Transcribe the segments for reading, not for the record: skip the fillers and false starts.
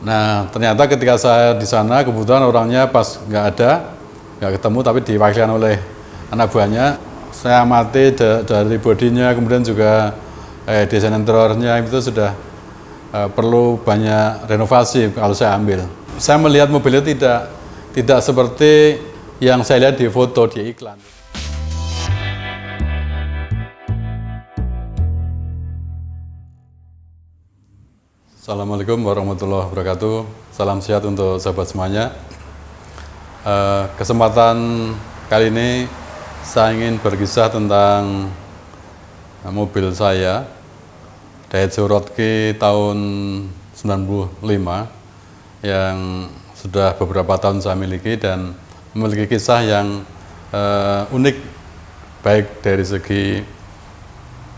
Nah, ternyata ketika saya di sana, kebetulan orangnya pas nggak ketemu, tapi diwakilkan oleh anak buahnya. Saya amati dari bodinya, kemudian juga desain interiornya itu sudah perlu banyak renovasi kalau saya ambil. Saya melihat mobilnya tidak seperti yang saya lihat di foto, di iklan. Assalamualaikum warahmatullahi wabarakatuh. Salam sehat untuk sahabat semuanya. Kesempatan kali ini saya ingin berkisah tentang mobil saya, Daihatsu Roadster tahun 95 yang sudah beberapa tahun saya miliki dan memiliki kisah yang unik, baik dari segi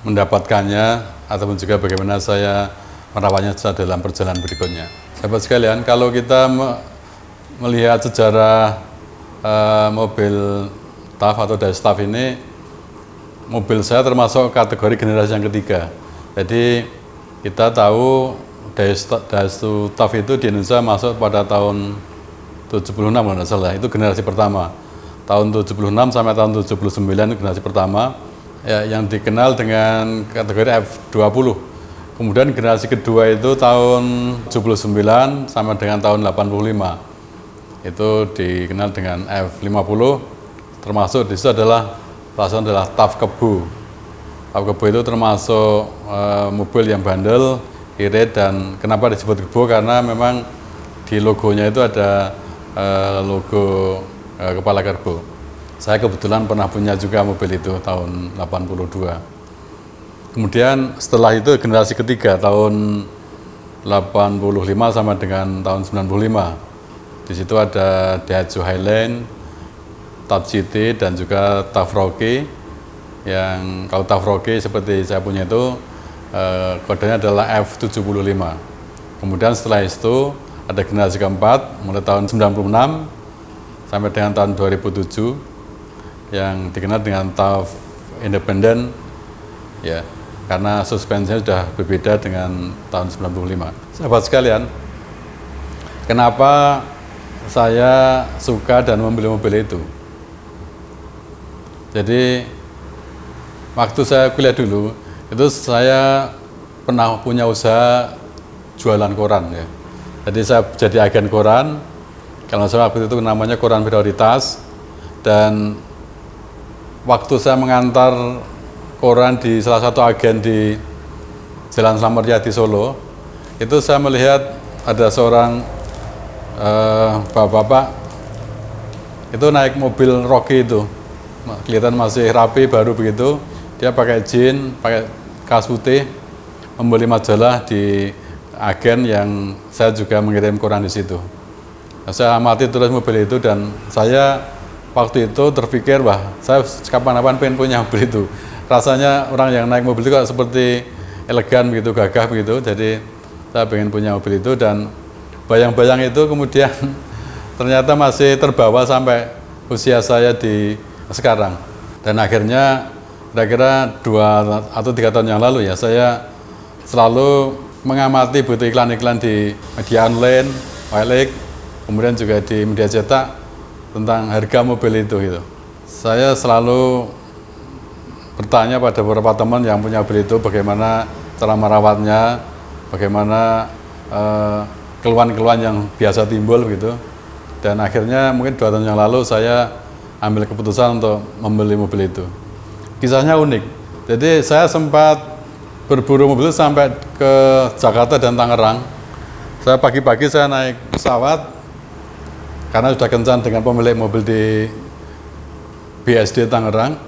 mendapatkannya ataupun juga bagaimana saya merawatnya dalam perjalanan berikutnya. Sahabat sekalian, kalau kita melihat sejarah mobil TAF atau Daihatsu ini, mobil saya termasuk kategori generasi yang ketiga. Jadi kita tahu Daihatsu TAF itu di Indonesia masuk pada tahun 76 kalau tidak salah, itu generasi pertama. Tahun 76 sampai tahun 79 itu generasi pertama ya, yang dikenal dengan kategori F20. Kemudian generasi kedua itu tahun 79 sama dengan tahun 85. Itu dikenal dengan F50, termasuk di situ adalah TAF Kebu. TAF Kebu itu termasuk mobil yang bandel, irit, dan kenapa disebut Kebu? Karena memang di logonya itu ada logo kepala kerbau. Saya kebetulan pernah punya juga mobil itu tahun 82. Kemudian setelah itu generasi ketiga tahun 85 sama dengan tahun 95. Di situ ada Daihatsu Highland, TAF GT, dan juga TAF Rocky. Yang kalau TAF Rocky seperti saya punya itu kodenya adalah F75. Kemudian setelah itu ada generasi keempat mulai tahun 96 sampai dengan tahun 2007 yang dikenal dengan TAF Independent ya. Karena suspensinya sudah berbeda dengan tahun 95. Sahabat sekalian, kenapa saya suka dan membeli mobil itu? Jadi, waktu saya kuliah dulu, itu saya pernah punya usaha jualan koran ya. Jadi saya jadi agen koran, kalau saya waktu itu namanya Koran Prioritas, dan waktu saya mengantar koran di salah satu agen di Jalan Slamet Riyadi Solo, itu saya melihat ada seorang bapak-bapak itu naik mobil Rocky itu, kelihatan masih rapi, baru begitu. Dia pakai jeans, pakai kaos putih, membeli majalah di agen yang saya juga mengirim koran di situ. Saya amati terus mobil itu dan saya waktu itu terpikir, wah, saya kapan-kapan pengen punya mobil itu. Rasanya orang yang naik mobil itu kok seperti elegan begitu, gagah begitu. Jadi saya pengen punya mobil itu dan bayang-bayang itu kemudian ternyata masih terbawa sampai usia saya di sekarang. Dan akhirnya kira-kira 2 atau 3 tahun yang lalu ya, saya selalu mengamati butuh iklan-iklan di media online, OLX, kemudian juga di media cetak tentang harga mobil itu gitu. Saya selalu bertanya pada beberapa teman yang punya mobil itu bagaimana cara merawatnya, bagaimana keluhan-keluhan yang biasa timbul gitu. Dan akhirnya mungkin 2 tahun yang lalu saya ambil keputusan untuk membeli mobil itu. Kisahnya unik. Jadi saya sempat berburu mobil itu sampai ke Jakarta dan Tangerang. Saya pagi-pagi saya naik pesawat karena sudah kencan dengan pemilik mobil di BSD Tangerang.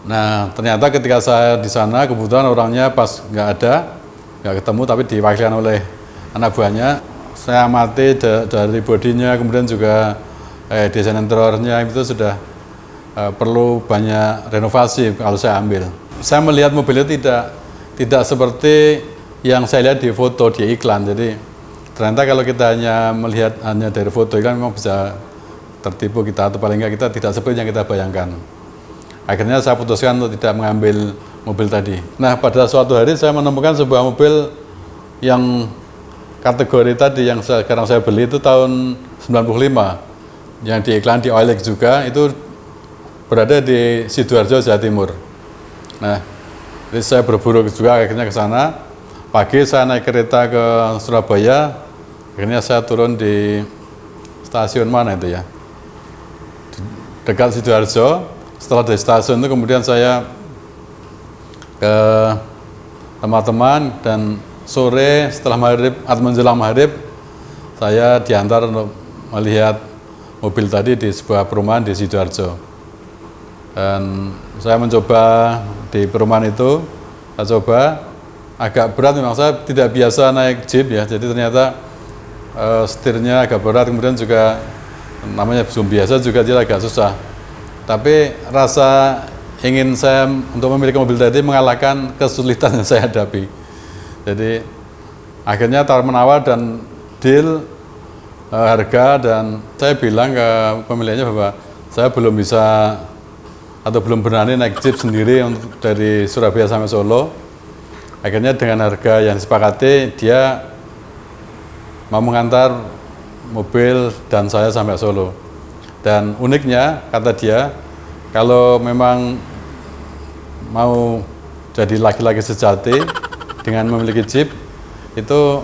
Nah, ternyata ketika saya di sana, kebetulan orangnya pas nggak ketemu, tapi diwakilkan oleh anak buahnya. Saya amati dari bodinya, kemudian juga desain interiornya itu sudah perlu banyak renovasi kalau saya ambil. Saya melihat mobilnya tidak seperti yang saya lihat di foto, di iklan. Jadi ternyata kalau kita hanya melihat hanya dari foto iklan memang bisa tertipu kita, atau paling nggak kita tidak seperti yang kita bayangkan. Akhirnya saya putuskan untuk tidak mengambil mobil tadi. Nah, pada suatu hari saya menemukan sebuah mobil yang kategori tadi yang sekarang saya beli itu tahun 95, yang di iklan di Oilex juga, itu berada di Sidoarjo, Jawa Timur. Nah, jadi saya berburu juga akhirnya ke sana. Pagi saya naik kereta ke Surabaya, akhirnya saya turun di stasiun mana itu ya, dekat Sidoarjo. Setelah dari stasiun itu kemudian saya ke teman-teman, dan sore setelah maghrib atau menjelang maghrib saya diantar untuk melihat mobil tadi di sebuah perumahan di Sidoarjo. Dan saya mencoba di perumahan itu, saya coba agak berat, memang saya tidak biasa naik jeep ya, jadi ternyata setirnya agak berat, kemudian juga namanya belum biasa juga dia agak susah. Tapi rasa ingin saya untuk memiliki mobil tadi mengalahkan kesulitan yang saya hadapi. Jadi akhirnya tawar-menawar dan deal harga, dan saya bilang ke pemiliknya bahwa saya belum bisa atau belum berani naik jeep sendiri untuk dari Surabaya sampai Solo. Akhirnya dengan harga yang disepakati, dia mau mengantar mobil dan saya sampai Solo. Dan uniknya, kata dia, kalau memang mau jadi laki-laki sejati dengan memiliki jeep, itu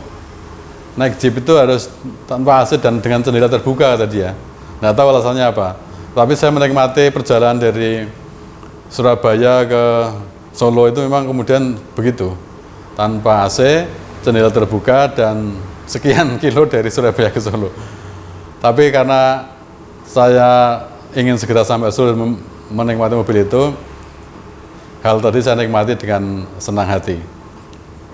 naik jeep itu harus tanpa AC dan dengan jendela terbuka, kata dia. Nggak tahu alasannya apa. Tapi saya menikmati perjalanan dari Surabaya ke Solo itu memang kemudian begitu, tanpa AC, jendela terbuka, dan sekian kilo dari Surabaya ke Solo. Tapi karena saya ingin segera sampai Solo dan menikmati mobil itu, hal tadi saya nikmati dengan senang hati.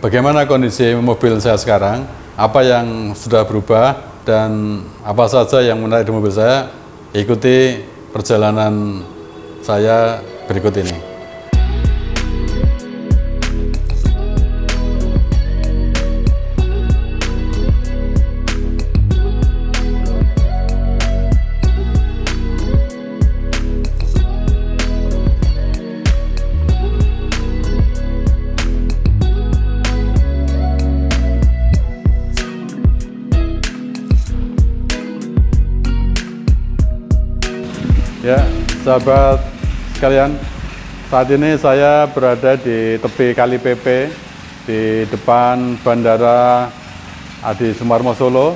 Bagaimana kondisi mobil saya sekarang, apa yang sudah berubah, dan apa saja yang menarik di mobil saya, ikuti perjalanan saya berikut ini. Ya, sahabat sekalian, saat ini saya berada di tepi Kali PP, di depan Bandara Adi Sumarmo Solo,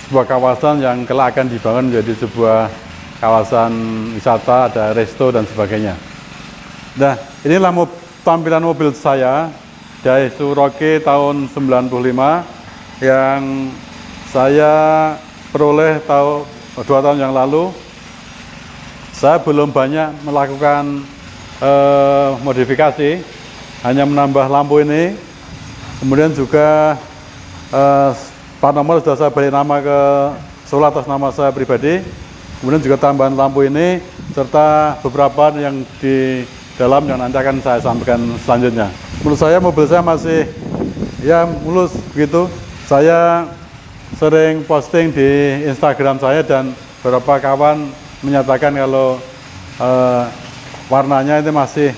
sebuah kawasan yang kelak akan dibangun menjadi sebuah kawasan wisata, ada resto dan sebagainya. Nah, inilah tampilan mobil saya, Daihatsu Rocky tahun 95, yang saya peroleh 2 tahun yang lalu. Saya belum banyak melakukan modifikasi, hanya menambah lampu ini, kemudian juga plat nomor sudah saya beri nama ke Solo atas nama saya pribadi, kemudian juga tambahan lampu ini, serta beberapa yang di dalam yang nanti akan saya sampaikan selanjutnya. Menurut saya mobil saya masih ya mulus begitu. Saya sering posting di Instagram saya, dan beberapa kawan menyatakan kalau warnanya itu masih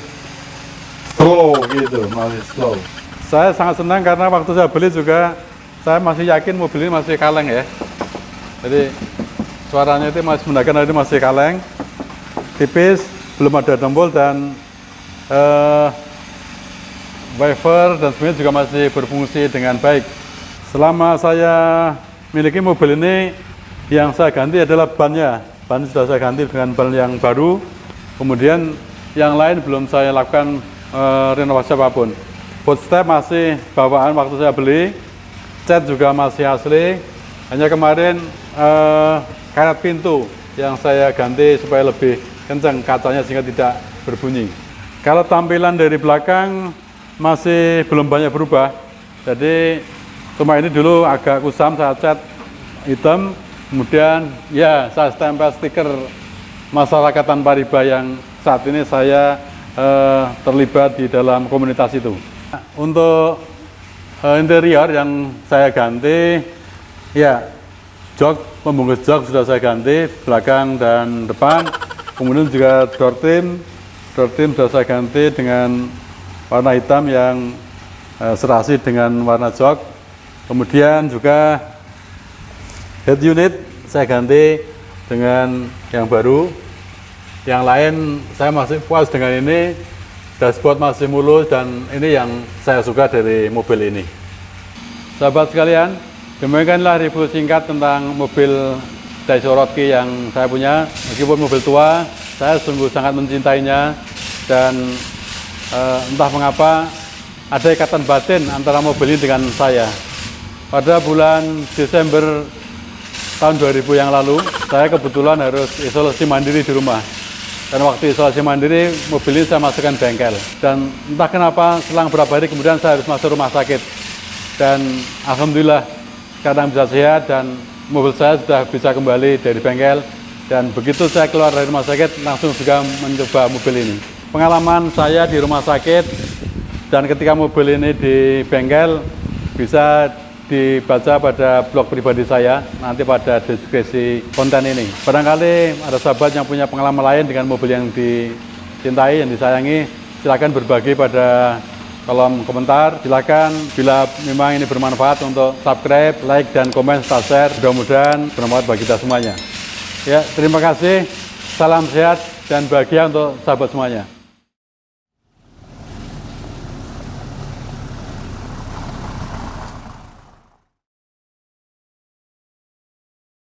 slow gitu, masih slow. Saya sangat senang karena waktu saya beli juga saya masih yakin mobil ini masih kaleng ya. Jadi suaranya itu masih menandakan itu masih kaleng, tipis, belum ada tombol, dan wiper dan sebenarnya juga masih berfungsi dengan baik. Selama saya miliki mobil ini, yang saya ganti adalah bannya. Ban sudah saya ganti dengan ban yang baru, kemudian yang lain belum saya lakukan renovasi apapun. Footstep masih bawaan waktu saya beli, cat juga masih asli, hanya kemarin karet pintu yang saya ganti supaya lebih kencang kacanya sehingga tidak berbunyi. Kalau tampilan dari belakang masih belum banyak berubah, jadi cuma ini dulu agak kusam saya cat hitam. Kemudian ya saya stempel stiker masyarakat tanpa riba yang saat ini saya terlibat di dalam komunitas itu. Untuk interior yang saya ganti, ya jok, pembungkus jok sudah saya ganti, belakang dan depan. Kemudian juga door trim sudah saya ganti dengan warna hitam yang serasi dengan warna jok. Kemudian juga head unit saya ganti dengan yang baru. Yang lain saya masih puas dengan ini, dashboard masih mulus, dan ini yang saya suka dari mobil ini. Sahabat sekalian, demikianlah review singkat tentang mobil Daiso Roadkey yang saya punya. Meskipun mobil tua, saya sungguh sangat mencintainya, dan entah mengapa ada ikatan batin antara mobil ini dengan saya. Pada bulan Desember tahun 2000 yang lalu, saya kebetulan harus isolasi mandiri di rumah. Dan waktu isolasi mandiri, mobil ini saya masukkan bengkel. Dan entah kenapa, selang beberapa hari kemudian saya harus masuk rumah sakit. Dan alhamdulillah, sekarang bisa sehat dan mobil saya sudah bisa kembali dari bengkel. Dan begitu saya keluar dari rumah sakit, langsung juga mencoba mobil ini. Pengalaman saya di rumah sakit dan ketika mobil ini di bengkel bisa dibaca pada blog pribadi saya, nanti pada deskripsi konten ini. Barangkali ada sahabat yang punya pengalaman lain dengan mobil yang dicintai, yang disayangi, silakan berbagi pada kolom komentar. Silakan, bila memang ini bermanfaat, untuk subscribe, like, dan komen serta share. Mudah-mudahan bermanfaat bagi kita semuanya. Ya, terima kasih. Salam sehat dan bahagia untuk sahabat semuanya.